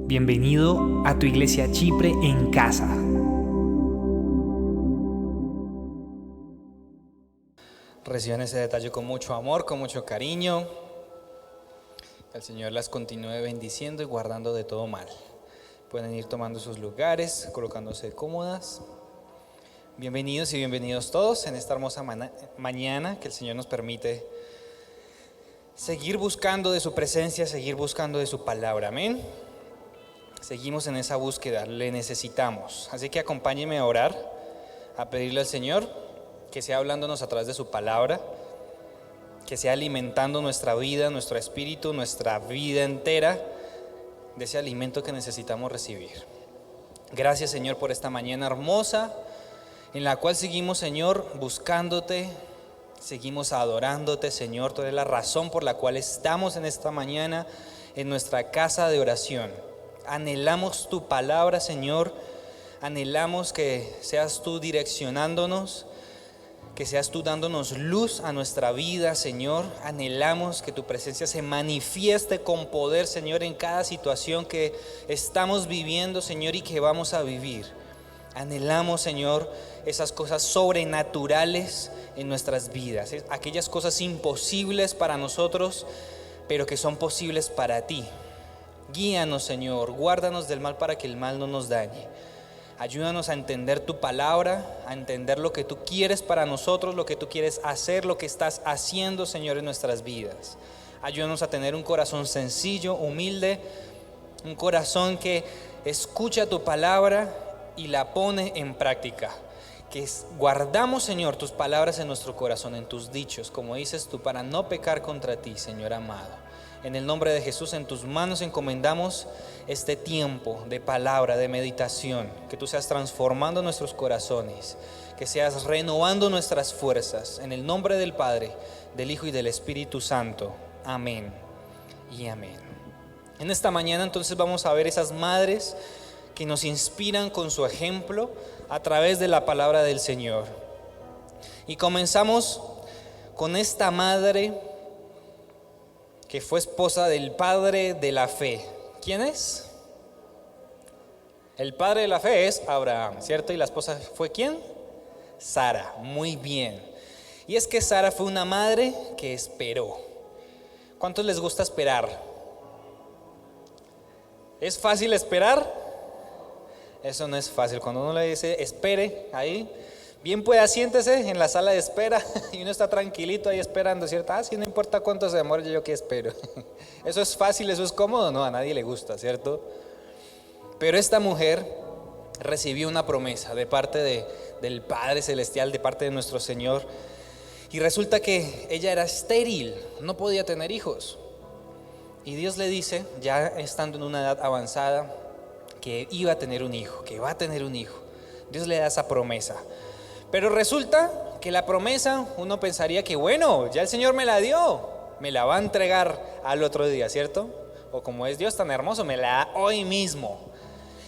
Bienvenido a tu iglesia Chipre en casa. Reciban ese detalle con mucho amor, con mucho cariño. Que el Señor las continúe bendiciendo y guardando de todo mal. Pueden ir tomando sus lugares, colocándose cómodas. Bienvenidos y bienvenidos todos en esta hermosa mañana que el Señor nos permite seguir buscando de su presencia, seguir buscando de su palabra. Amén. Seguimos en esa búsqueda, le necesitamos. Así que acompáñenme a orar, a pedirle al Señor que sea hablándonos a través de su palabra, que sea alimentando nuestra vida, nuestro espíritu, nuestra vida entera, de ese alimento que necesitamos recibir. Gracias, Señor, por esta mañana hermosa, en la cual seguimos, Señor, buscándote, seguimos adorándote, Señor. Tú eres la razón por la cual estamos en esta mañana en nuestra casa de oración. Anhelamos tu palabra, Señor. Anhelamos que seas tú direccionándonos, que seas tú dándonos luz a nuestra vida, Señor. Anhelamos que tu presencia se manifieste con poder, Señor, en cada situación que estamos viviendo, Señor, y que vamos a vivir. Anhelamos, Señor, esas cosas sobrenaturales en nuestras vidas, aquellas cosas imposibles para nosotros, pero que son posibles para ti. Guíanos, Señor, guárdanos del mal para que el mal no nos dañe. Ayúdanos a entender tu palabra, a entender lo que tú quieres para nosotros, lo que tú quieres hacer, lo que estás haciendo, Señor, en nuestras vidas. Ayúdanos a tener un corazón sencillo, humilde, un corazón que escucha tu palabra y la pone en práctica. Que guardamos, Señor, tus palabras en nuestro corazón, en tus dichos, como dices tú, para no pecar contra ti, Señor amado. En el nombre de Jesús, en tus manos encomendamos este tiempo de palabra, de meditación. Que tú seas transformando nuestros corazones, que seas renovando nuestras fuerzas. En el nombre del Padre, del Hijo y del Espíritu Santo. Amén y amén. En esta mañana entonces vamos a ver esas madres que nos inspiran con su ejemplo a través de la palabra del Señor. Y comenzamos con esta madre que fue esposa del padre de la fe. ¿Quién es? El padre de la fe es Abraham, ¿cierto? ¿Y la esposa fue quién? Sara. Muy bien. Y es que Sara fue una madre que esperó. ¿Cuántos les gusta esperar? ¿Es fácil esperar? Eso no es fácil. Cuando uno le dice espere ahí, bien pueda, siéntese en la sala de espera y uno está tranquilito ahí esperando, ¿cierto? Sí, no importa cuánto se demore, yo que espero. Eso es fácil, eso es cómodo, no, a nadie le gusta, ¿cierto? Pero esta mujer recibió una promesa de parte del Padre Celestial, de parte de nuestro Señor, y resulta que ella era estéril, no podía tener hijos. Y Dios le dice, ya estando en una edad avanzada, que iba a tener un hijo, que va a tener un hijo. Dios le da esa promesa. Pero resulta que la promesa, uno pensaría que bueno, ya el Señor me la dio, me la va a entregar al otro día, ¿cierto? O como es Dios tan hermoso, me la da hoy mismo.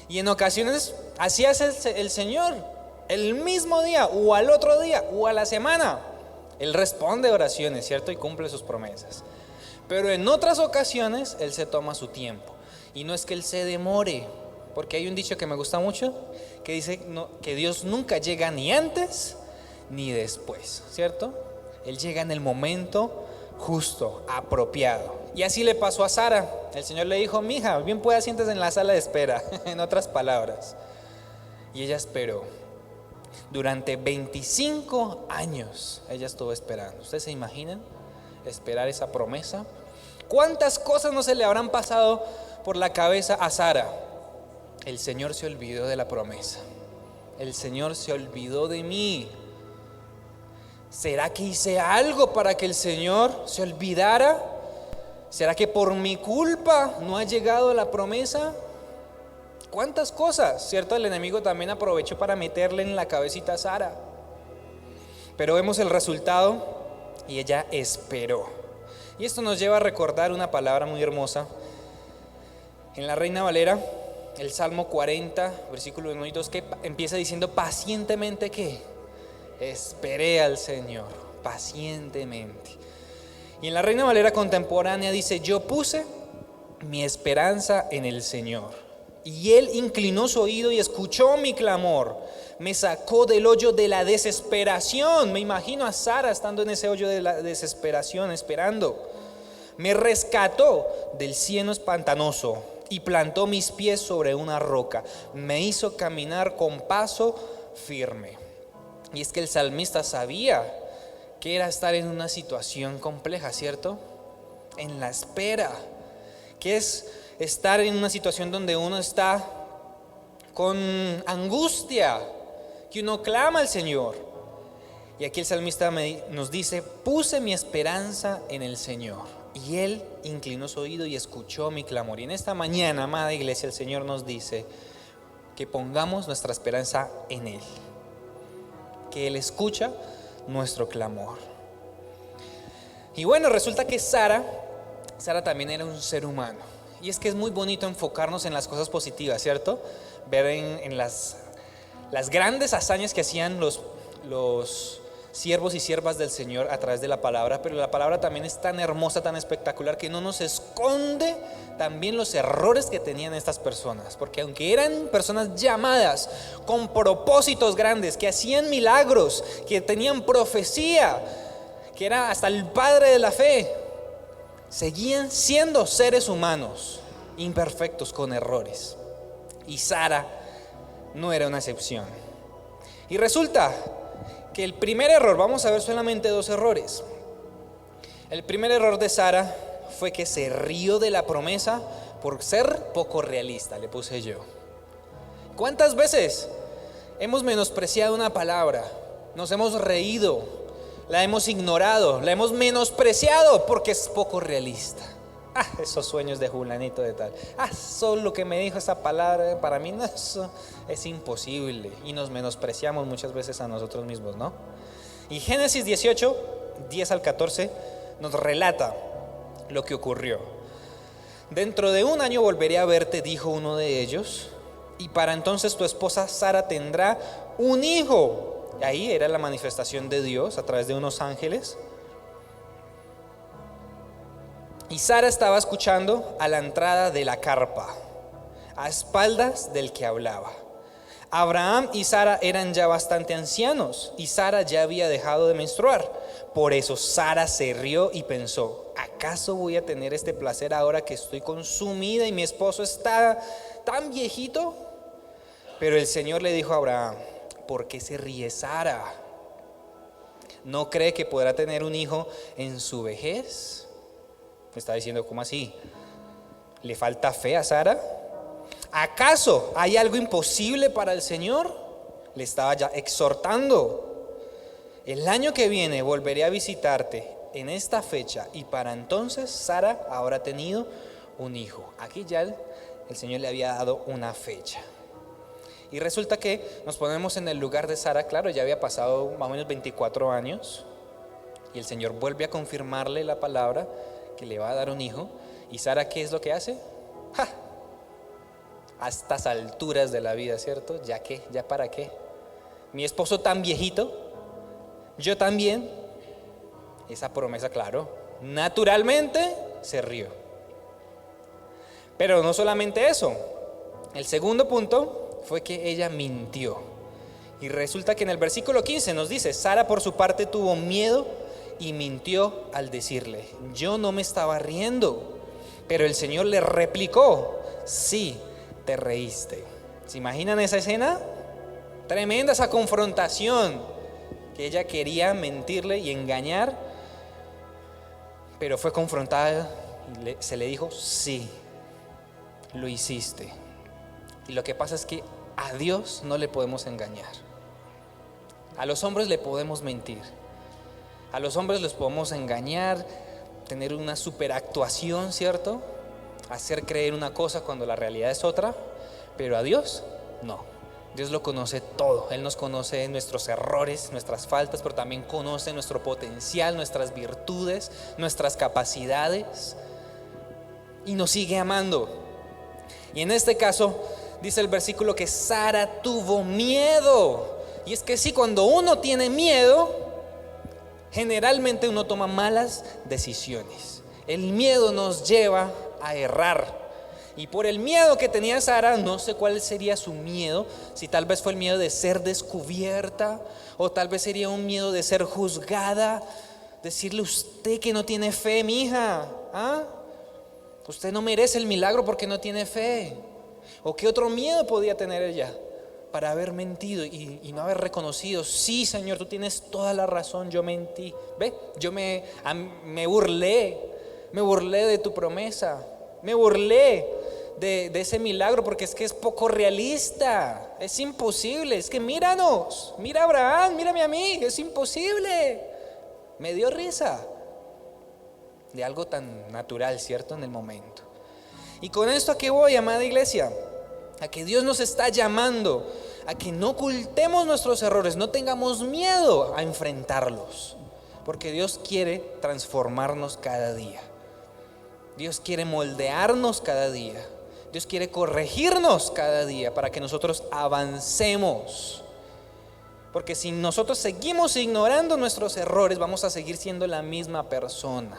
Y en ocasiones así hace el Señor, el mismo día, o al otro día, o a la semana. Él responde oraciones, ¿cierto? Y cumple sus promesas. Pero en otras ocasiones Él se toma su tiempo. Y no es que Él se demore, porque hay un dicho que me gusta mucho, que dice que Dios nunca llega ni antes ni después, ¿cierto? Él llega en el momento justo, apropiado. Y así le pasó a Sara. El Señor le dijo, mija, bien pueda, siéntese en la sala de espera, en otras palabras. Y ella esperó. Durante 25 años ella estuvo esperando. ¿Ustedes se imaginan esperar esa promesa? ¿Cuántas cosas no se le habrán pasado por la cabeza a Sara? El Señor se olvidó de la promesa. El Señor se olvidó de mí. ¿Será que hice algo para que el Señor se olvidara? ¿Será que por mi culpa no ha llegado la promesa? ¿Cuántas cosas? ¿Cierto? El enemigo también aprovechó para meterle en la cabecita a Sara. Pero vemos el resultado y ella esperó. Y esto nos lleva a recordar una palabra muy hermosa. En la Reina Valera, el Salmo 40, versículo 1 y 2, que empieza diciendo pacientemente que esperé al Señor, pacientemente. Y en la Reina Valera contemporánea dice, yo puse mi esperanza en el Señor. Y Él inclinó su oído y escuchó mi clamor. Me sacó del hoyo de la desesperación. Me imagino a Sara estando en ese hoyo de la desesperación, esperando. Me rescató del cieno pantanoso y plantó mis pies sobre una roca. Me hizo caminar con paso firme. Y es que el salmista sabía que era estar en una situación compleja, ¿cierto? En la espera, que es estar en una situación donde uno está con angustia, que uno clama al Señor. Y aquí el salmista nos dice: puse mi esperanza en el Señor, y Él inclinó su oído y escuchó mi clamor. Y en esta mañana, amada iglesia, el Señor nos dice que pongamos nuestra esperanza en Él, que Él escucha nuestro clamor. Y bueno, resulta que Sara también era un ser humano. Y es que es muy bonito enfocarnos en las cosas positivas, ¿cierto? Ver en las grandes hazañas que hacían los siervos y siervas del Señor a través de la palabra. Pero la palabra también es tan hermosa, tan espectacular, que no nos esconde también los errores que tenían estas personas. Porque aunque eran personas llamadas con propósitos grandes, que hacían milagros, que tenían profecía, que era hasta el padre de la fe, seguían siendo seres humanos, imperfectos, con errores. Y Sara no era una excepción. Y resulta que el primer error, vamos a ver solamente 2 errores. El primer error de Sara fue que se rió de la promesa por ser poco realista, le puse yo. ¿Cuántas veces hemos menospreciado una palabra? Nos hemos reído, la hemos ignorado, la hemos menospreciado porque es poco realista. Esos sueños de fulanito de tal. Solo lo que me dijo esa palabra, para mí no, eso es imposible. Y nos menospreciamos muchas veces a nosotros mismos, ¿no? Y Génesis 18, 10 al 14 nos relata lo que ocurrió. Dentro de 1 año volveré a verte, dijo uno de ellos, y para entonces tu esposa Sara tendrá un hijo. Ahí era la manifestación de Dios a través de unos ángeles. Y Sara estaba escuchando a la entrada de la carpa, a espaldas del que hablaba. Abraham y Sara eran ya bastante ancianos, y Sara ya había dejado de menstruar. Por eso Sara se rió y pensó: ¿acaso voy a tener este placer ahora que estoy consumida y mi esposo está tan viejito? Pero el Señor le dijo a Abraham: ¿por qué se ríe Sara? ¿No cree que podrá tener un hijo en su vejez? Me está diciendo: ¿cómo así? ¿Le falta fe a Sara? ¿Acaso hay algo imposible para el Señor? Le estaba ya exhortando. El año que viene volveré a visitarte en esta fecha, y para entonces Sara habrá tenido un hijo. Aquí ya el Señor le había dado una fecha. Y resulta que nos ponemos en el lugar de Sara. Claro, ya había pasado más o menos 24 años, y el Señor vuelve a confirmarle la palabra que le va a dar un hijo. Y Sara, ¿qué es lo que hace? A estas alturas de la vida, ¿cierto? ¿Ya qué? ¿Ya para qué? Mi esposo tan viejito, yo también. Esa promesa, claro, naturalmente se rió. Pero no solamente eso. El segundo punto fue que ella mintió. Y resulta que en el versículo 15 nos dice: Sara por su parte tuvo miedo y mintió al decirle: yo no me estaba riendo. Pero el Señor le replicó: sí, te reíste. ¿Se imaginan esa escena? Tremenda esa confrontación, que ella quería mentirle y engañar, pero fue confrontada y se le dijo: sí, lo hiciste. Y lo que pasa es que a Dios no le podemos engañar. A los hombres le podemos mentir, a los hombres les podemos engañar, tener una superactuación, ¿cierto? Hacer creer una cosa cuando la realidad es otra. Pero a Dios no. Dios lo conoce todo. Él nos conoce nuestros errores, nuestras faltas, pero también conoce nuestro potencial, nuestras virtudes, nuestras capacidades, y nos sigue amando. Y en este caso dice el versículo que Sara tuvo miedo. Y es que sí, cuando uno tiene miedo, generalmente uno toma malas decisiones. El miedo nos lleva a errar. Y por el miedo que tenía Sara, no sé cuál sería su miedo, si tal vez fue el miedo de ser descubierta, o tal vez sería un miedo de ser juzgada, decirle: usted que no tiene fe, mija, usted no merece el milagro porque no tiene fe. ¿O qué otro miedo podía tener ella para haber mentido y no haber reconocido: sí, Señor, tú tienes toda la razón, yo mentí? Ve, yo me burlé de tu promesa, me burlé de ese milagro, porque es que es poco realista, es imposible. Es que míranos, mira a Abraham, mírame a mí, es imposible. Me dio risa de algo tan natural, ¿cierto? En el momento. Y con esto, ¿a qué voy, amada iglesia? A que Dios nos está llamando a que no ocultemos nuestros errores, no tengamos miedo a enfrentarlos, porque Dios quiere transformarnos cada día. Dios quiere moldearnos cada día. Dios quiere corregirnos cada día para que nosotros avancemos. Porque si nosotros seguimos ignorando nuestros errores, vamos a seguir siendo la misma persona.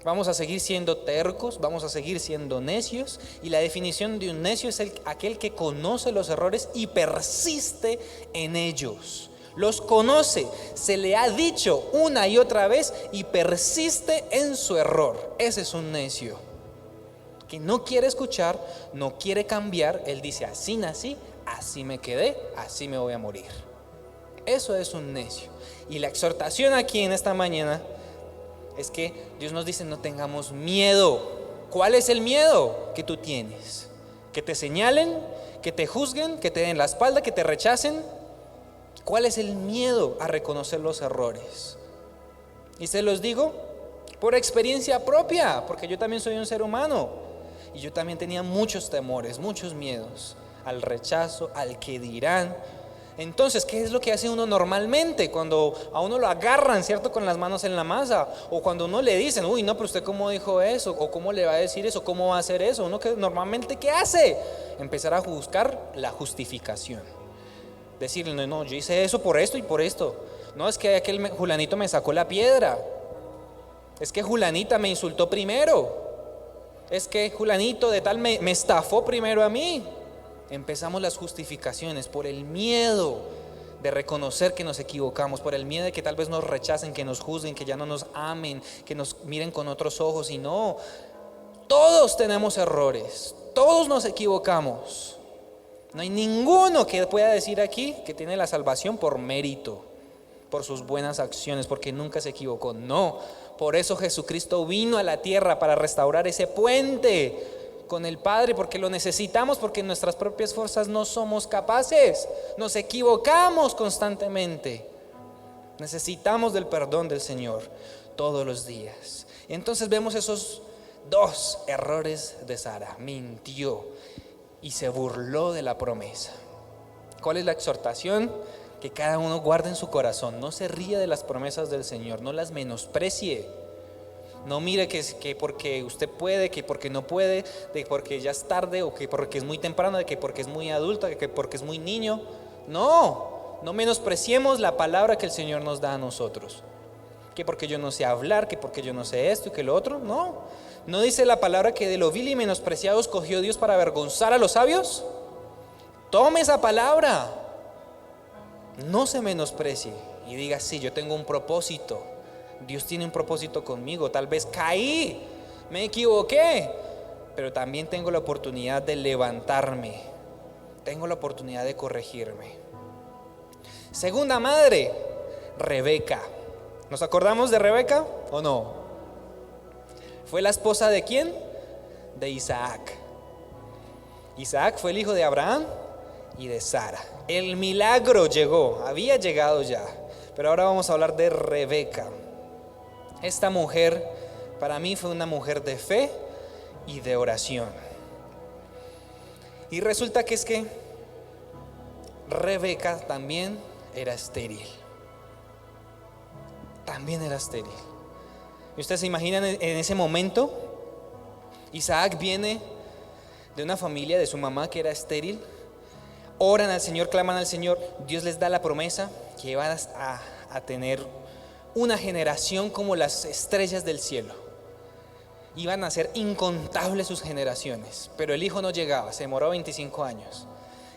Vamos a seguir siendo tercos, vamos a seguir siendo necios. Y la definición de un necio es aquel que conoce los errores y persiste en ellos. Los conoce, se le ha dicho una y otra vez y persiste en su error. Ese es un necio, que no quiere escuchar, no quiere cambiar. Él dice: así nací, así me quedé, así me voy a morir. Eso es un necio. Y la exhortación aquí en esta mañana es que Dios nos dice: no tengamos miedo. ¿Cuál es el miedo que tú tienes? ¿Que te señalen? ¿Que te juzguen? ¿Que te den la espalda? ¿Que te rechacen? ¿Cuál es el miedo a reconocer los errores? Y se los digo por experiencia propia, porque yo también soy un ser humano. Y yo también tenía muchos temores, muchos miedos al rechazo, al que dirán. Entonces, ¿qué es lo que hace uno normalmente cuando a uno lo agarran, ¿cierto?, con las manos en la masa? O cuando uno le dicen: uy, no, pero usted cómo dijo eso, o cómo le va a decir eso, cómo va a hacer eso. Uno que normalmente, ¿qué hace? Empezar a buscar la justificación. Decirle: no, yo hice eso por esto y por esto. No, es que aquel Julanito me sacó la piedra. Es que Julanita me insultó primero. Es que Julanito de tal me estafó primero a mí. Empezamos las justificaciones por el miedo de reconocer que nos equivocamos, por el miedo de que tal vez nos rechacen, que nos juzguen, que ya no nos amen, que nos miren con otros ojos. Y no, todos tenemos errores, todos nos equivocamos. No hay ninguno que pueda decir aquí que tiene la salvación por mérito, por sus buenas acciones, porque nunca se equivocó. No, por eso Jesucristo vino a la tierra, para restaurar ese puente con el Padre, porque lo necesitamos, porque en nuestras propias fuerzas no somos capaces, nos equivocamos constantemente. Necesitamos del perdón del Señor todos los días. Y entonces vemos esos dos errores de Sara: mintió y se burló de la promesa. ¿Cuál es la exhortación? Que cada uno guarde en su corazón, no se ríe de las promesas del Señor, no las menosprecie. No mire que porque usted puede, que porque no puede, de porque ya es tarde, o que porque es muy temprano, de que porque es muy adulto, de que porque es muy niño. No menospreciemos la palabra que el Señor nos da a nosotros. Que porque yo no sé hablar, que porque yo no sé esto y que lo otro. No dice la palabra que de lo vil y menospreciado escogió Dios para avergonzar a los sabios. Tome esa palabra. No se menosprecie y diga: sí, yo tengo un propósito. Dios tiene un propósito conmigo. Tal vez caí, me equivoqué, pero también tengo la oportunidad de levantarme. Tengo la oportunidad de corregirme. Segunda madre, Rebeca. ¿Nos acordamos de Rebeca o no? ¿Fue la esposa de quién? De Isaac. Isaac fue el hijo de Abraham y de Sara. El milagro llegó, había llegado ya. Pero ahora vamos a hablar de Rebeca. Esta mujer para mí fue una mujer de fe y de oración. Y resulta que es que Rebeca también era estéril. También era estéril. ¿Y ustedes se imaginan en ese momento? Isaac viene de una familia de su mamá que era estéril. Oran al Señor, claman al Señor. Dios les da la promesa que van a tener una generación como las estrellas del cielo. Iban a ser incontables sus generaciones, pero el hijo no llegaba, se demoró 25 años.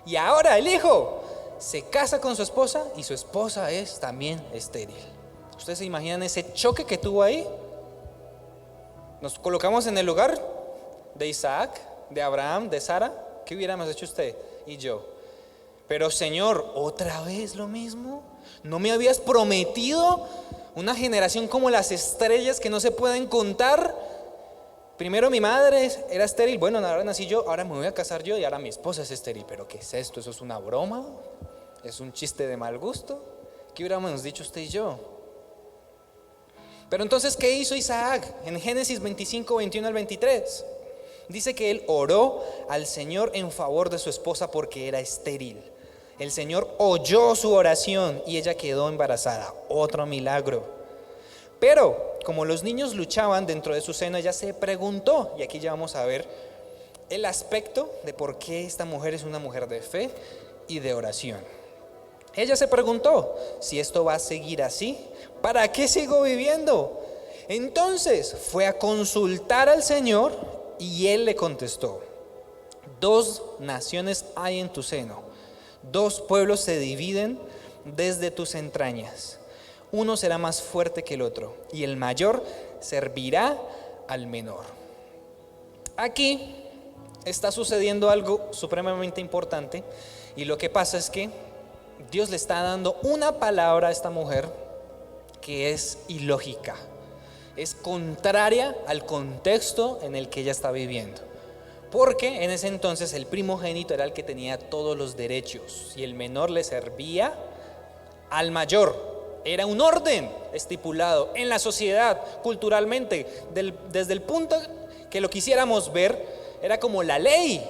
Y ahora el hijo se casa con su esposa y su esposa es también estéril. ¿Ustedes se imaginan ese choque que tuvo ahí? Nos colocamos en el lugar de Isaac, de Abraham, de Sara. ¿Qué hubiéramos hecho usted y yo? Pero Señor, ¿otra vez lo mismo? ¿No me habías prometido una generación como las estrellas que no se pueden contar? Primero mi madre era estéril, bueno, ahora nací yo, ahora me voy a casar yo y ahora mi esposa es estéril. ¿Pero qué es esto? ¿Eso es una broma? ¿Es un chiste de mal gusto? ¿Qué hubiéramos dicho usted y yo? Pero entonces, ¿qué hizo Isaac? En Génesis 25, 21 al 23 dice que él oró al Señor en favor de su esposa porque era estéril. El Señor oyó su oración y ella quedó embarazada. Otro milagro. Pero como los niños luchaban dentro de su seno, ella se preguntó, y aquí ya vamos a ver el aspecto de por qué esta mujer es una mujer de fe y de oración. Ella se preguntó, si esto va a seguir así, ¿para qué sigo viviendo? Entonces fue a consultar al Señor y Él le contestó: 2 naciones hay en tu seno, 2 pueblos se dividen desde tus entrañas. Uno será más fuerte que el otro y el mayor servirá al menor. Aquí está sucediendo algo supremamente importante y lo que pasa es que Dios le está dando una palabra a esta mujer que es ilógica, es contraria al contexto en el que ella está viviendo. Porque en ese entonces el primogénito era el que tenía todos los derechos y el menor le servía al mayor. Era un orden estipulado en la sociedad, culturalmente, desde el punto que lo quisiéramos ver, era como la ley.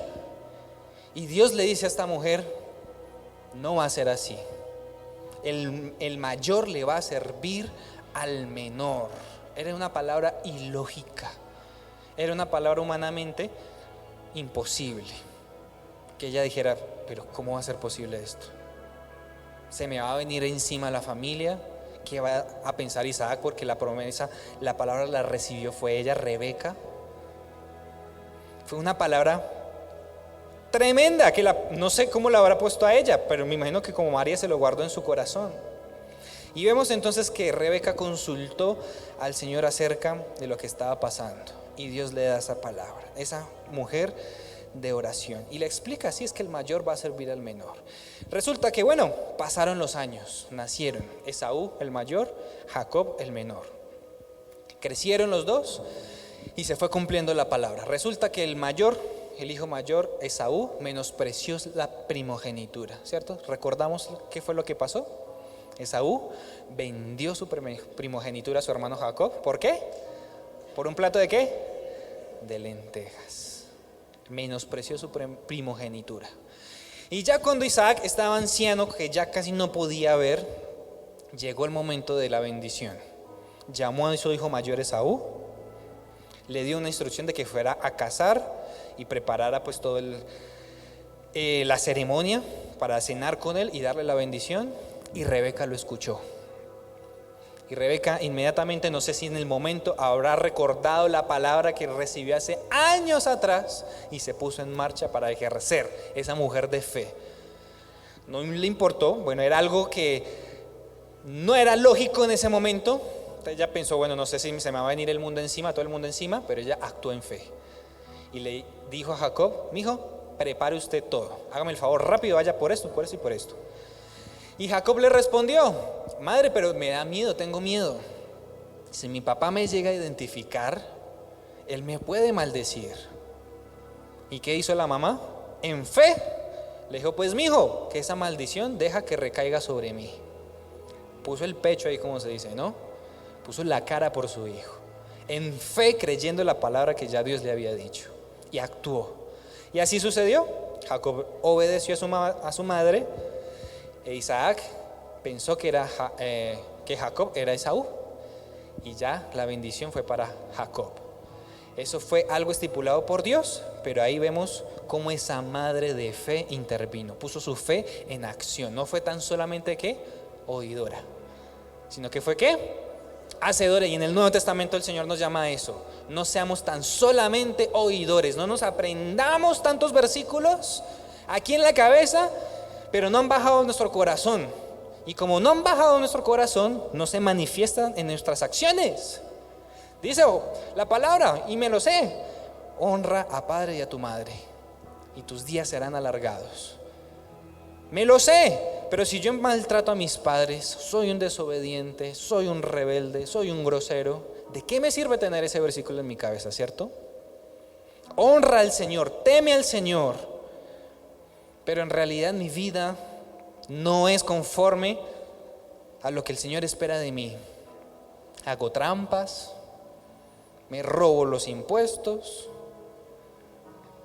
Y Dios le dice a esta mujer: no va a ser así. El mayor le va a servir al menor. Era una palabra ilógica, era una palabra humanamente imposible. Que ella dijera: pero ¿cómo va a ser posible esto? ¿Se me va a venir encima la familia? ¿Qué va a pensar Isaac? Porque la promesa, la palabra la recibió fue ella, Rebeca. Fue una palabra tremenda que no sé cómo la habrá puesto a ella, pero me imagino que como María se lo guardó en su corazón. Y vemos entonces que Rebeca consultó al Señor acerca de lo que estaba pasando y Dios le da esa palabra, esa mujer de oración, y le explica: así es que el mayor va a servir al menor. Resulta que bueno, pasaron los años, nacieron Esaú el mayor, Jacob el menor. Crecieron los dos y se fue cumpliendo la palabra. Resulta que el hijo mayor, Esaú, menospreció la primogenitura, ¿cierto? ¿Recordamos qué fue lo que pasó? Esaú vendió su primogenitura a su hermano Jacob. ¿Por qué? ¿Por un plato de qué? De lentejas. Menospreció su primogenitura. Y ya cuando Isaac estaba anciano, que ya casi no podía ver, llegó el momento de la bendición. Llamó a su hijo mayor Esaú, le dio una instrucción de que fuera a cazar y preparara pues todo la ceremonia para cenar con él y darle la bendición. Y Rebeca lo escuchó. Y Rebeca inmediatamente, no sé si en el momento, habrá recordado la palabra que recibió hace años atrás y se puso en marcha para ejercer esa mujer de fe. No le importó, bueno, era algo que no era lógico en ese momento. Entonces ella pensó: bueno, no sé si se me va a venir el mundo encima, todo el mundo encima, pero ella actuó en fe. Y le dijo a Jacob: mijo, prepare usted todo, hágame el favor, rápido, vaya por esto y por esto. Y Jacob le respondió: madre, pero me da miedo, tengo miedo. Si mi papá me llega a identificar, él me puede maldecir. ¿Y qué hizo la mamá? En fe le dijo: pues mijo, que esa maldición deja que recaiga sobre mí. Puso el pecho ahí, como se dice, ¿no? Puso la cara por su hijo. En fe, creyendo la palabra que ya Dios le había dicho. Y actuó. Y así sucedió. Jacob obedeció a su madre. E Isaac pensó que Jacob era Esaú, y ya la bendición fue para Jacob. Eso fue algo estipulado por Dios, pero ahí vemos cómo esa madre de fe intervino, puso su fe en acción. No fue tan solamente oidora, sino que fue hacedora. Y en el Nuevo Testamento el Señor nos llama a eso. No seamos tan solamente oidores, no nos aprendamos tantos versículos aquí en la cabeza, pero no han bajado nuestro corazón. Y como no han bajado nuestro corazón, no se manifiestan en nuestras acciones. Dice la palabra, y me lo sé: honra a padre y a tu madre, y tus días serán alargados. Me lo sé, pero si yo maltrato a mis padres, soy un desobediente, soy un rebelde, soy un grosero, ¿de qué me sirve tener ese versículo en mi cabeza, cierto? Honra al Señor, teme al Señor, pero en realidad mi vida no es conforme a lo que el Señor espera de mí. Hago trampas, me robo los impuestos,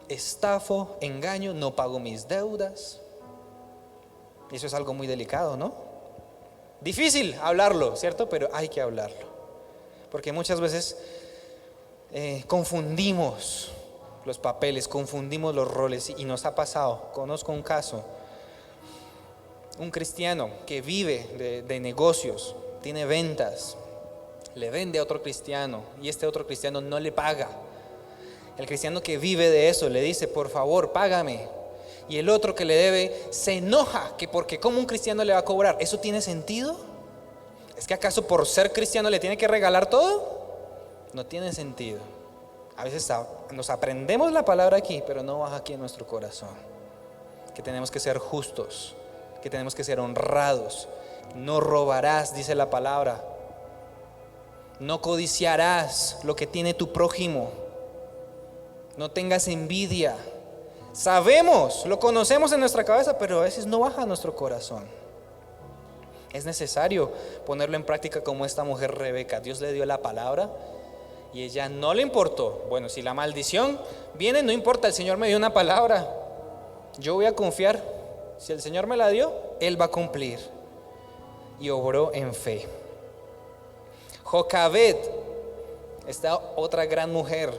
estafo, engaño, no pago mis deudas. Eso es algo muy delicado, ¿no? Difícil hablarlo, ¿cierto? Pero hay que hablarlo, porque muchas veces confundimos los papeles, confundimos los roles, y nos ha pasado. Conozco un caso, un cristiano que vive de negocios, tiene ventas, le vende a otro cristiano y este otro cristiano no le paga. El cristiano que vive de eso le dice: por favor, págame. Y el otro que le debe se enoja, que porque ¿cómo un cristiano le va a cobrar? ¿Eso tiene sentido? ¿Es que acaso por ser cristiano le tiene que regalar todo? No tiene sentido. A veces nos aprendemos la palabra aquí, pero no baja aquí en nuestro corazón. Que tenemos que ser justos, que tenemos que ser honrados. No robarás, dice la palabra. No codiciarás lo que tiene tu prójimo. No tengas envidia. Sabemos, lo conocemos en nuestra cabeza, pero a veces no baja a nuestro corazón. Es necesario ponerlo en práctica como esta mujer Rebeca. Dios le dio la palabra y ella no le importó. Bueno, si la maldición viene, no importa, el Señor me dio una palabra. Yo voy a confiar. Si el Señor me la dio, Él va a cumplir. Y obró en fe. Jocabed, esta otra gran mujer.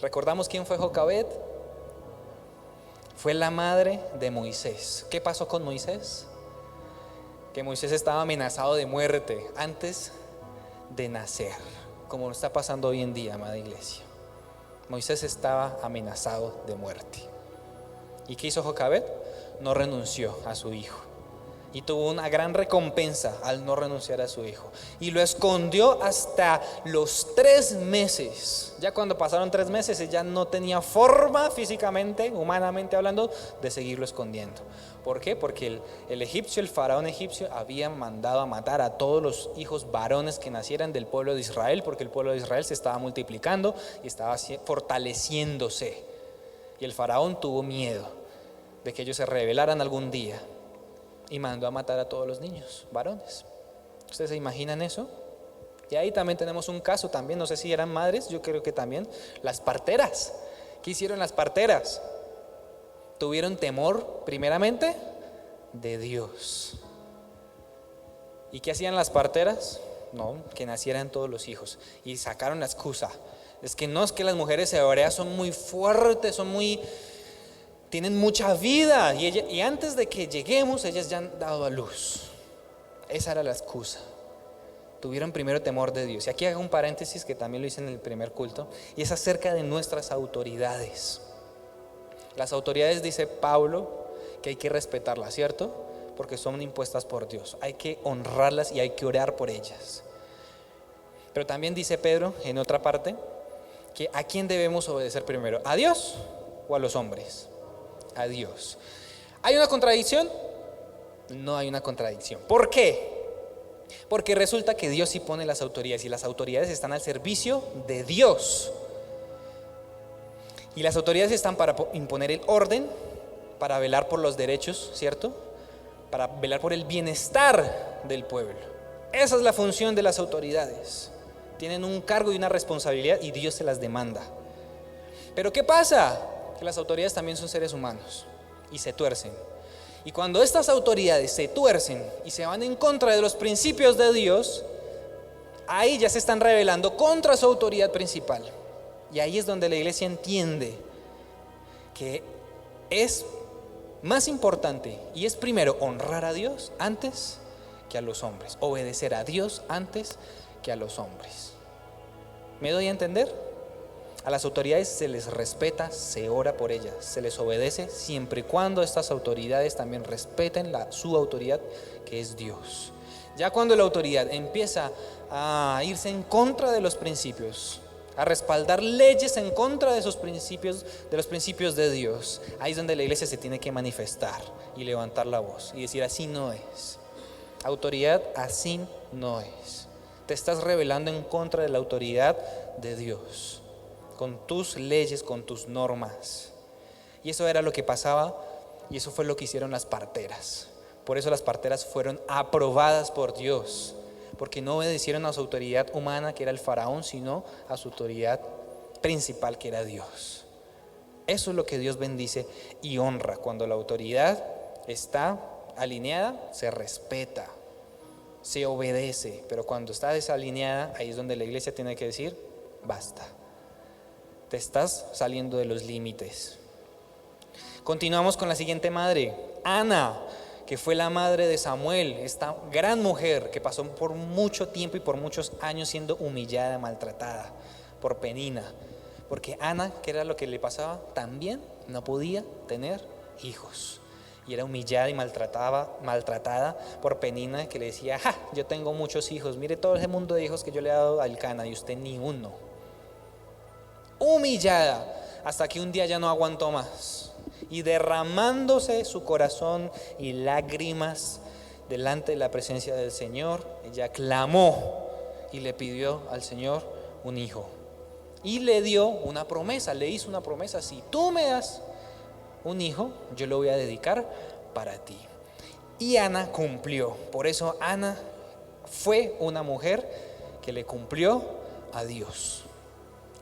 ¿Recordamos quién fue Jocabed? Fue la madre de Moisés. ¿Qué pasó con Moisés? Que Moisés estaba amenazado de muerte antes de nacer, como está pasando hoy en día, amada iglesia. Moisés estaba amenazado de muerte. ¿Y qué hizo Jocabed? No renunció a su hijo. Y tuvo una gran recompensa al no renunciar a su hijo. Y lo escondió hasta los 3 meses. Ya cuando pasaron 3 meses, ella no tenía forma físicamente, humanamente hablando, de seguirlo escondiendo. ¿Por qué? Porque el egipcio, el faraón egipcio, había mandado a matar a todos los hijos varones que nacieran del pueblo de Israel, porque el pueblo de Israel se estaba multiplicando y estaba fortaleciéndose. Y el faraón tuvo miedo de que ellos se rebelaran algún día. Y mandó a matar a todos los niños varones. ¿Ustedes se imaginan eso? Y ahí también tenemos un caso también, no sé si eran madres, yo creo que también, las parteras. ¿Qué hicieron las parteras? Tuvieron temor, primeramente, de Dios. ¿Y qué hacían las parteras? No, que nacieran todos los hijos. Y sacaron la excusa. Es que no, es que las mujeres hebreas son muy fuertes, tienen mucha vida, y antes de que lleguemos ellas ya han dado a luz. Esa era la excusa. Tuvieron primero temor de Dios. Y aquí hago un paréntesis que también lo hice en el primer culto, y es acerca de nuestras autoridades. Las autoridades, dice Pablo, que hay que respetarlas, ¿cierto? Porque son impuestas por Dios. Hay que honrarlas y hay que orar por ellas. Pero también dice Pedro en otra parte que ¿a quién debemos obedecer primero? ¿A Dios o a los hombres? A Dios. ¿Hay una contradicción? No hay una contradicción. ¿Por qué? Porque resulta que Dios sí pone las autoridades, y las autoridades están al servicio de Dios. Y las autoridades están para imponer el orden, para velar por los derechos, ¿cierto? Para velar por el bienestar del pueblo. Esa es la función de las autoridades. Tienen un cargo y una responsabilidad, y Dios se las demanda. Pero ¿qué pasa? Que las autoridades también son seres humanos y se tuercen. Y cuando estas autoridades se tuercen y se van en contra de los principios de Dios, ahí ya se están rebelando contra su autoridad principal. Y ahí es donde la iglesia entiende que es más importante y es primero honrar a Dios antes que a los hombres, obedecer a Dios antes que a los hombres. ¿Me doy a entender? A las autoridades se les respeta, se ora por ellas, se les obedece siempre y cuando estas autoridades también respeten su autoridad, que es Dios. Ya cuando la autoridad empieza a irse en contra de los principios, a respaldar leyes en contra de esos principios, de los principios de Dios, ahí es donde la iglesia se tiene que manifestar y levantar la voz y decir: así no es. Autoridad, así no es. Te estás rebelando en contra de la autoridad de Dios, con tus leyes, con tus normas. Y eso era lo que pasaba, y eso fue lo que hicieron las parteras. Por eso las parteras fueron aprobadas por Dios, porque no obedecieron a su autoridad humana, que era el faraón, sino a su autoridad principal, que era Dios. Eso es lo que Dios bendice y honra. Cuando la autoridad está alineada, se respeta, se obedece. Pero cuando está desalineada, ahí es donde la iglesia tiene que decir: basta, te estás saliendo de los límites. Continuamos con la siguiente madre, Ana, que fue la madre de Samuel, esta gran mujer que pasó por mucho tiempo y por muchos años siendo humillada, maltratada por Penina. Porque Ana, ¿qué era lo que le pasaba? También no podía tener hijos. Y era humillada y maltratada por Penina, que le decía: ¡ja! Yo tengo muchos hijos, mire todo ese mundo de hijos que yo le he dado a Elcana y usted ni uno. Humillada, hasta que un día ya no aguantó más. Y derramándose su corazón y lágrimas delante de la presencia del Señor, ella clamó y le pidió al Señor un hijo. Y le dio una promesa, le hizo una promesa: si tú me das un hijo, yo lo voy a dedicar para ti. Y Ana cumplió. Por eso Ana fue una mujer que le cumplió a Dios,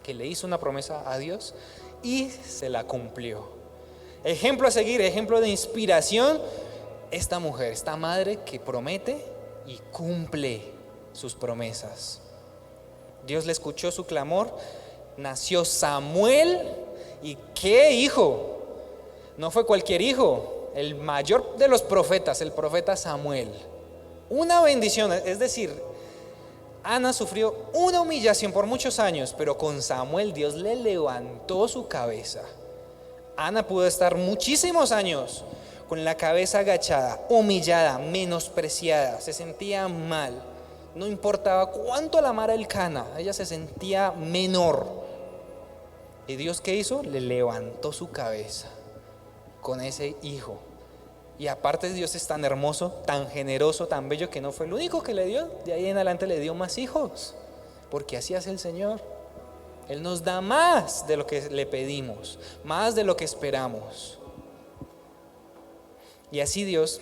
que le hizo una promesa a Dios y se la cumplió. Ejemplo a seguir, ejemplo de inspiración, esta mujer, esta madre que promete y cumple sus promesas. Dios le escuchó su clamor, nació Samuel. ¿Y qué hijo? No fue cualquier hijo, el mayor de los profetas, el profeta Samuel. Una bendición, es decir, Ana sufrió una humillación por muchos años, pero con Samuel Dios le levantó su cabeza. Ana pudo estar muchísimos años con la cabeza agachada, humillada, menospreciada, se sentía mal. No importaba cuánto la amara Elcana, ella se sentía menor. ¿Y Dios qué hizo? Le levantó su cabeza con ese hijo. Y aparte Dios es tan hermoso, tan generoso, tan bello, que no fue el único que le dio. De ahí en adelante le dio más hijos, porque así hace el Señor. Él nos da más de lo que le pedimos, más de lo que esperamos. Y así Dios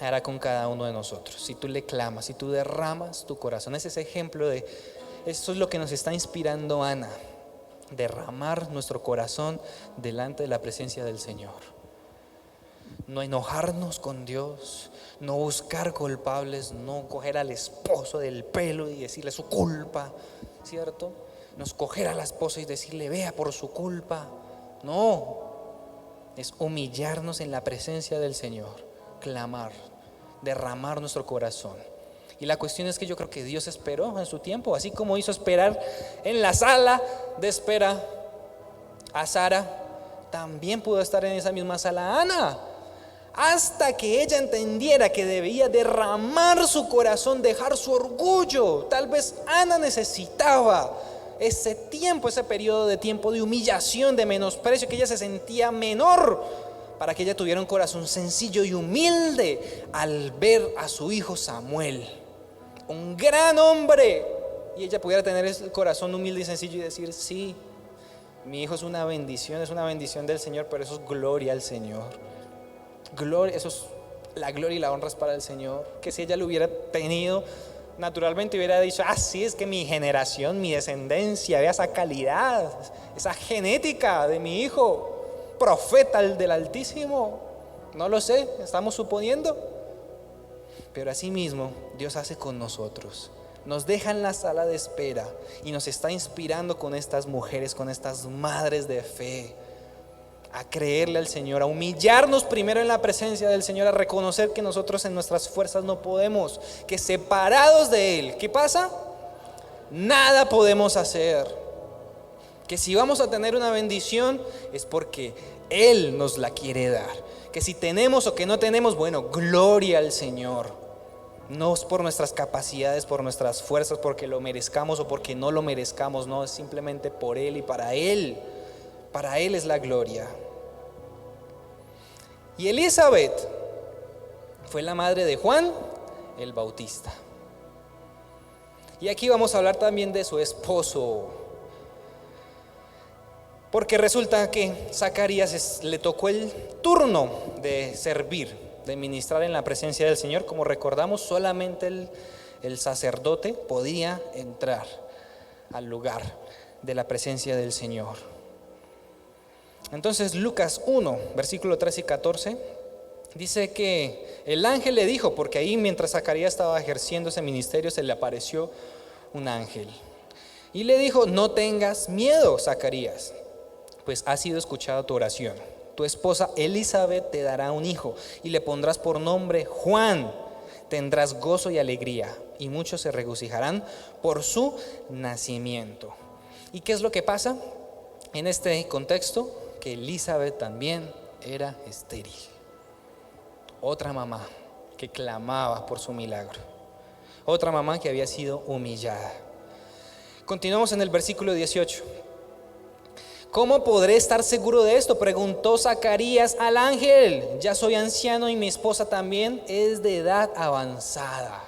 hará con cada uno de nosotros. Si tú le clamas, si tú derramas tu corazón. Ese es ejemplo de, esto es lo que nos está inspirando Ana: derramar nuestro corazón delante de la presencia del Señor. No enojarnos con Dios, no buscar culpables, no coger al esposo del pelo y decirle su culpa, ¿cierto? No es coger a la esposa y decirle: vea por su culpa. No, es humillarnos en la presencia del Señor, clamar, derramar nuestro corazón. Y la cuestión es que yo creo que Dios esperó en su tiempo, así como hizo esperar en la sala de espera a Sara, también pudo estar en esa misma sala Ana, hasta que ella entendiera que debía derramar su corazón, dejar su orgullo. Tal vez Ana necesitaba ese tiempo, ese periodo de tiempo de humillación, de menosprecio, que ella se sentía menor, para que ella tuviera un corazón sencillo y humilde al ver a su hijo Samuel, un gran hombre, y ella pudiera tener el corazón humilde y sencillo y decir: sí, mi hijo es una bendición del Señor, pero eso es gloria al Señor. Gloria, eso es, la gloria y la honra es para el Señor. Que si ella lo hubiera tenido naturalmente, hubiera dicho: ah, sí, es que mi generación, mi descendencia, vea esa calidad, esa genética de mi hijo, profeta del Altísimo. No lo sé, estamos suponiendo. Pero así mismo Dios hace con nosotros. Nos deja en la sala de espera y nos está inspirando con estas mujeres, con estas madres de fe, a creerle al Señor, a humillarnos primero en la presencia del Señor, a reconocer que nosotros en nuestras fuerzas no podemos, que separados de Él, ¿qué pasa? nada podemos hacer. Que si vamos a tener una bendición es porque Él nos la quiere dar. Que si tenemos o que no tenemos, bueno, gloria al Señor. No es por nuestras capacidades, por nuestras fuerzas, porque lo merezcamos o porque no lo merezcamos. No, es simplemente por Él y para Él. Para Él es la gloria. Y Elizabeth fue la madre de Juan el Bautista. Y aquí vamos a hablar también de su esposo. Porque resulta que Zacarías le tocó el turno de servir, de ministrar en la presencia del Señor. Como recordamos, solamente el sacerdote podía entrar al lugar de la presencia del Señor. Entonces Lucas 1, versículo 13 y 14, dice que el ángel le dijo, porque ahí mientras Zacarías estaba ejerciendo ese ministerio se le apareció un ángel. Y le dijo: no tengas miedo, Zacarías, pues ha sido escuchada tu oración. Tu esposa Elizabeth te dará un hijo y le pondrás por nombre Juan. Tendrás gozo y alegría y muchos se regocijarán por su nacimiento. ¿Y qué es lo que pasa en este contexto? Que Elizabeth también era estéril. Otra mamá que clamaba por su milagro. Otra mamá que había sido humillada. Continuamos en el versículo 18. ¿Cómo podré estar seguro de esto?, preguntó Zacarías al ángel. Ya soy anciano y mi esposa también es de edad avanzada.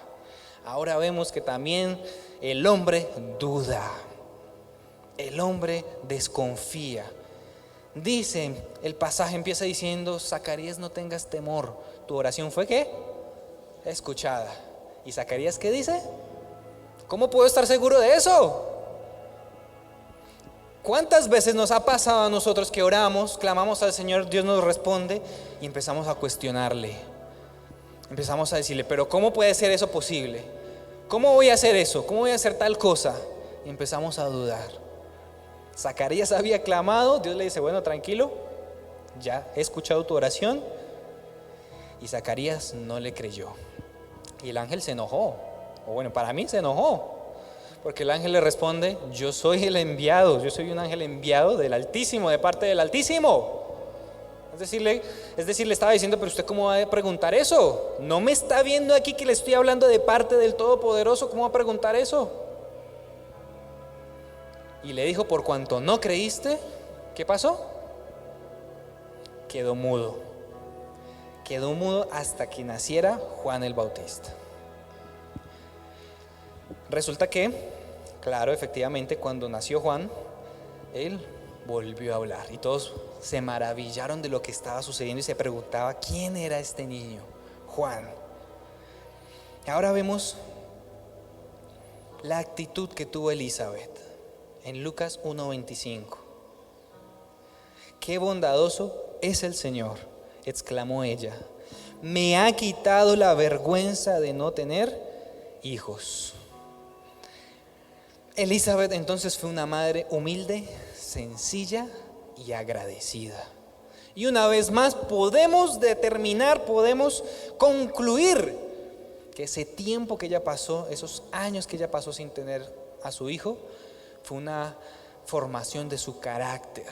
Ahora vemos que también el hombre duda. El hombre desconfía. Dice, el pasaje empieza diciendo: Zacarías, no tengas temor. Tu oración fue ¿qué? Escuchada. ¿Y Zacarías qué dice? ¿Cómo puedo estar seguro de eso? ¿Cuántas veces nos ha pasado a nosotros que oramos, clamamos al Señor, Dios nos responde y empezamos a cuestionarle? Empezamos a decirle: pero ¿cómo puede ser eso posible? ¿Cómo voy a hacer eso? ¿Cómo voy a hacer tal cosa? Y empezamos a dudar. Zacarías había clamado, Dios le dice: bueno, tranquilo, ya he escuchado tu oración. Y Zacarías no le creyó. Y el ángel se enojó, o bueno, para mí se enojó. Porque el ángel le responde: yo soy el enviado, yo soy un ángel enviado del Altísimo, de parte del Altísimo. Es decir, le estaba diciendo: pero usted ¿cómo va a preguntar eso? No me está viendo aquí que le estoy hablando de parte del Todopoderoso, ¿cómo va a preguntar eso? Y le dijo: por cuanto no creíste, ¿qué pasó? Quedó mudo. Quedó mudo hasta que naciera Juan el Bautista. Resulta que, claro, efectivamente, cuando nació Juan, él volvió a hablar y todos se maravillaron de lo que estaba sucediendo y se preguntaba: ¿quién era este niño? Juan. Ahora vemos la actitud que tuvo Elizabeth en Lucas 1:25. Qué bondadoso es el Señor, exclamó ella. Me ha quitado la vergüenza de no tener hijos. Elizabeth entonces fue una madre humilde, sencilla y agradecida. Y una vez más podemos determinar, podemos concluir que ese tiempo que ella pasó, esos años que ella pasó sin tener a su hijo, fue una formación de su carácter.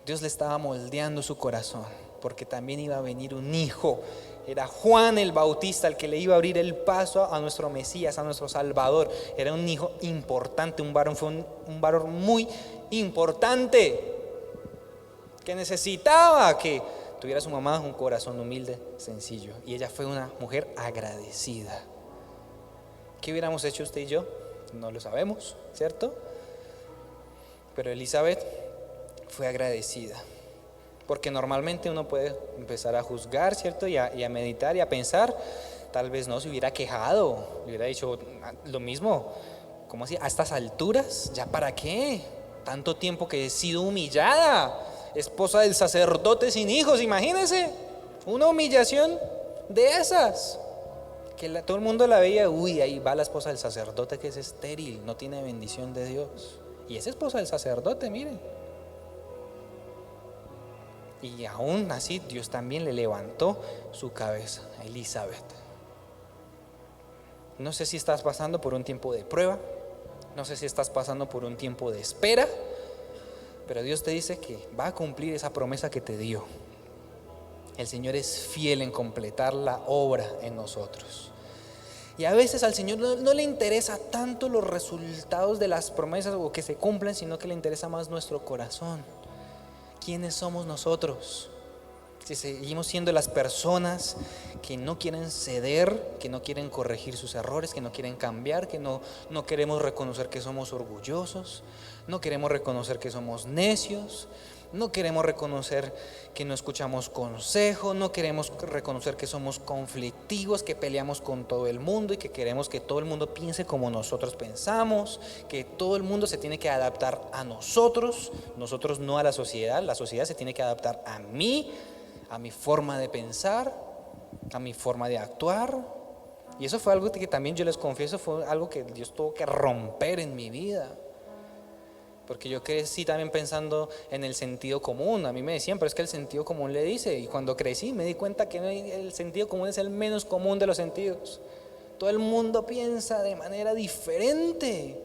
Dios le estaba moldeando su corazón, porque también iba a venir un hijo. Era Juan el Bautista el que le iba a abrir el paso a nuestro Mesías, a nuestro Salvador. Era un hijo importante, un varón, fue un varón muy importante, que necesitaba que tuviera su mamá un corazón humilde, sencillo. Y ella fue una mujer agradecida. ¿Qué hubiéramos hecho usted y yo? No lo sabemos, ¿cierto? Pero Elizabeth fue agradecida. Porque normalmente uno puede empezar a juzgar, ¿cierto? Y a meditar y a pensar. Tal vez no se hubiera quejado, le hubiera dicho lo mismo. ¿Cómo así? ¿A estas alturas? ¿Ya para qué? Tanto tiempo que he sido humillada. Esposa del sacerdote sin hijos, imagínense. Una humillación de esas. Que todo el mundo la veía: uy, ahí va la esposa del sacerdote que es estéril, no tiene bendición de Dios. Y es esposa del sacerdote, miren. Y aún así Dios también le levantó su cabeza a Elizabeth. No sé si estás pasando por un tiempo de prueba, No sé si estás pasando por un tiempo de espera, pero Dios te dice que va a cumplir esa promesa que te dio. El Señor es fiel en completar la obra en nosotros. Y a veces al Señor no le interesa tanto los resultados de las promesas o que se cumplen, sino que le interesa más nuestro corazón. ¿Quiénes somos nosotros? Si seguimos siendo las personas que no quieren ceder, que no quieren corregir sus errores, que no quieren cambiar, que no queremos reconocer que somos orgullosos, no queremos reconocer que somos necios, no queremos reconocer que no escuchamos consejo, no queremos reconocer que somos conflictivos, que peleamos con todo el mundo y que queremos que todo el mundo piense como nosotros pensamos, que todo el mundo se tiene que adaptar a nosotros no a la sociedad se tiene que adaptar a mí, a mi forma de pensar, a mi forma de actuar. Y eso fue algo que también yo les confieso, fue algo que Dios tuvo que romper en mi vida. Porque yo crecí también pensando en el sentido común. A mí me decían, pero es que el sentido común le dice. Y cuando crecí me di cuenta que el sentido común es el menos común de los sentidos. Todo el mundo piensa de manera diferente.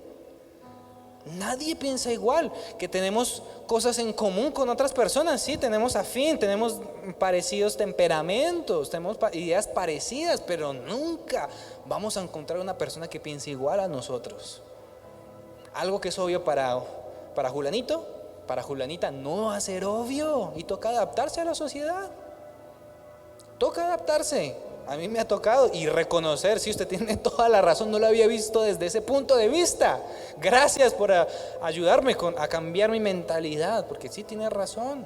Nadie piensa igual. Que tenemos cosas en común con otras personas, sí, tenemos afín, tenemos parecidos temperamentos, tenemos ideas parecidas, pero nunca vamos a encontrar una persona que piense igual a nosotros. Algo que es obvio para Julanito, para Julanita no va a ser obvio, y toca adaptarse a la sociedad. Toca adaptarse. A mí me ha tocado y reconocer, si usted tiene toda la razón, no lo había visto desde ese punto de vista. Gracias por ayudarme a cambiar mi mentalidad, porque sí tiene razón.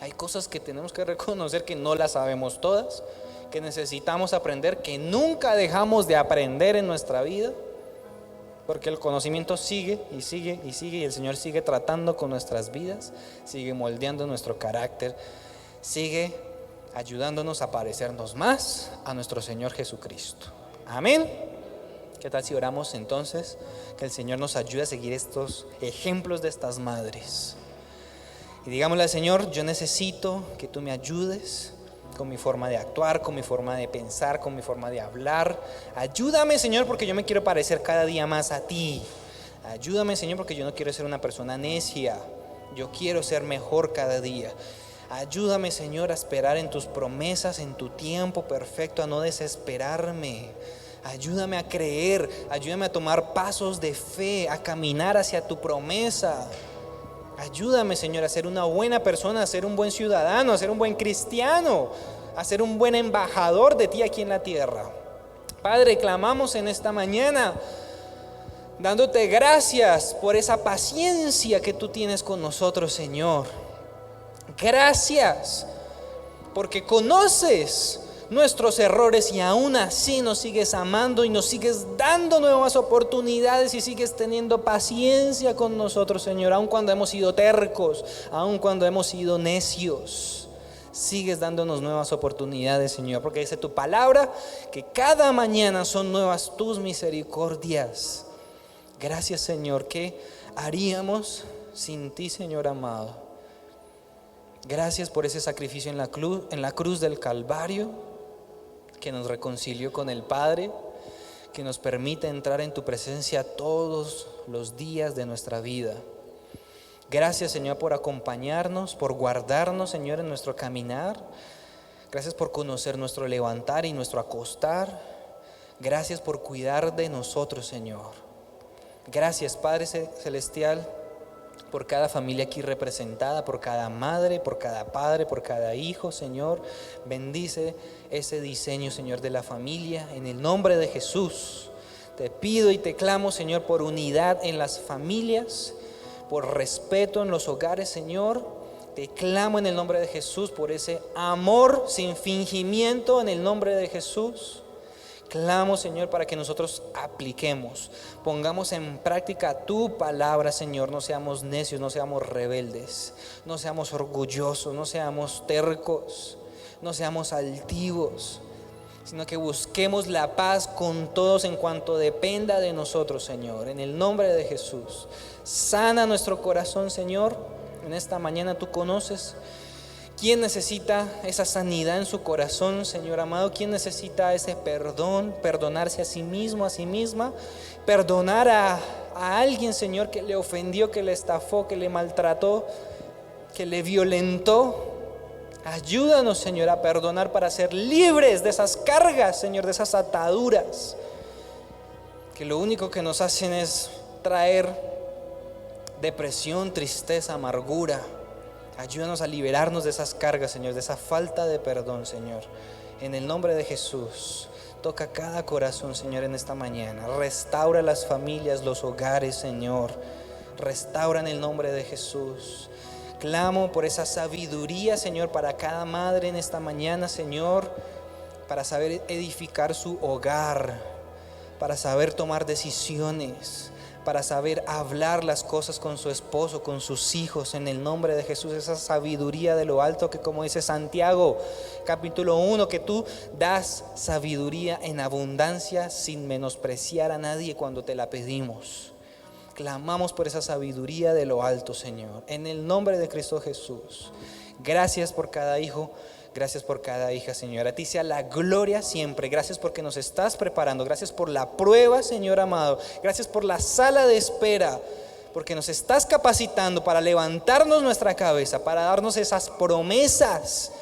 Hay cosas que tenemos que reconocer que no las sabemos todas, que necesitamos aprender, que nunca dejamos de aprender en nuestra vida. Porque el conocimiento sigue y sigue y sigue, y el Señor sigue tratando con nuestras vidas, sigue moldeando nuestro carácter, sigue ayudándonos a parecernos más a nuestro Señor Jesucristo. Amén. ¿Qué tal si oramos entonces? Que el Señor nos ayude a seguir estos ejemplos de estas madres. Y digámosle al Señor, yo necesito que tú me ayudes con mi forma de actuar, con mi forma de pensar, con mi forma de hablar. Ayúdame, Señor, porque yo me quiero parecer cada día más a ti. Ayúdame, Señor, porque yo no quiero ser una persona necia. Yo quiero ser mejor cada día. Ayúdame, Señor, a esperar en tus promesas, en tu tiempo perfecto, a no desesperarme. Ayúdame a creer, ayúdame a tomar pasos de fe, a caminar hacia tu promesa. Ayúdame, Señor, a ser una buena persona, a ser un buen ciudadano, a ser un buen cristiano, a ser un buen embajador de ti aquí en la tierra. Padre, clamamos en esta mañana, dándote gracias por esa paciencia que tú tienes con nosotros, Señor. Gracias, porque conoces nuestros errores y aún así nos sigues amando y nos sigues dando nuevas oportunidades y sigues teniendo paciencia con nosotros, Señor, aun cuando hemos sido tercos, aun cuando hemos sido necios. Sigues dándonos nuevas oportunidades, Señor, porque dice tu palabra que cada mañana son nuevas tus misericordias. Gracias, Señor. ¿Qué haríamos sin ti, Señor amado? Gracias por ese sacrificio en la cruz del Calvario, que nos reconcilió con el Padre, que nos permite entrar en tu presencia todos los días de nuestra vida. Gracias, Señor, por acompañarnos, por guardarnos, Señor, en nuestro caminar. Gracias por conocer nuestro levantar y nuestro acostar. Gracias por cuidar de nosotros, Señor. Gracias, Padre Celestial, por cada familia aquí representada, por cada madre, por cada padre, por cada hijo, Señor. Bendice ese diseño, Señor, de la familia. En el nombre de Jesús, te pido y te clamo, Señor, por unidad en las familias, por respeto en los hogares, Señor. Te clamo en el nombre de Jesús por ese amor sin fingimiento, en el nombre de Jesús. Clamo, Señor, para que nosotros apliquemos, pongamos en práctica tu palabra, Señor. No seamos necios, no seamos rebeldes, no seamos orgullosos, no seamos tercos, no seamos altivos, sino que busquemos la paz con todos en cuanto dependa de nosotros, Señor. En el nombre de Jesús, sana nuestro corazón, Señor. En esta mañana tú conoces ¿quién necesita esa sanidad en su corazón, Señor amado? ¿Quién necesita ese perdón, perdonarse a sí mismo, a sí misma? Perdonar a a alguien, Señor, que le ofendió, que le estafó, que le maltrató, que le violentó. Ayúdanos, Señor, a perdonar para ser libres de esas cargas, Señor, de esas ataduras, que lo único que nos hacen es traer depresión, tristeza, amargura. Ayúdanos a liberarnos de esas cargas, Señor, de esa falta de perdón, Señor. En el nombre de Jesús, toca cada corazón, Señor, en esta mañana. Restaura las familias, los hogares, Señor. Restaura en el nombre de Jesús. Clamo por esa sabiduría, Señor, para cada madre en esta mañana, Señor, para saber edificar su hogar, para saber tomar decisiones, para saber hablar las cosas con su esposo, con sus hijos, en el nombre de Jesús. Esa sabiduría de lo alto que, como dice Santiago capítulo 1, que tú das sabiduría en abundancia sin menospreciar a nadie cuando te la pedimos. Clamamos por esa sabiduría de lo alto, Señor, en el nombre de Cristo Jesús. Gracias por cada hijo, gracias por cada hija, Señor. A ti sea la gloria siempre. Gracias porque nos estás preparando. Gracias por la prueba, Señor amado. Gracias por la sala de espera, porque nos estás capacitando para levantarnos nuestra cabeza, para darnos esas promesas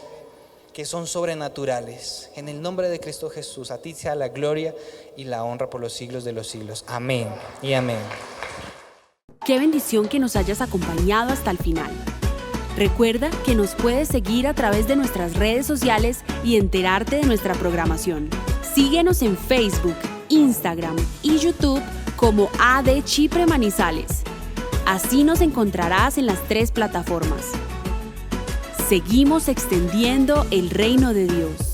que son sobrenaturales. En el nombre de Cristo Jesús, a ti sea la gloria y la honra por los siglos de los siglos. Amén y amén. Qué bendición que nos hayas acompañado hasta el final. Recuerda que nos puedes seguir a través de nuestras redes sociales y enterarte de nuestra programación. Síguenos en Facebook, Instagram y YouTube como AD Chipre Manizales. Así nos encontrarás en las 3 plataformas. Seguimos extendiendo el reino de Dios.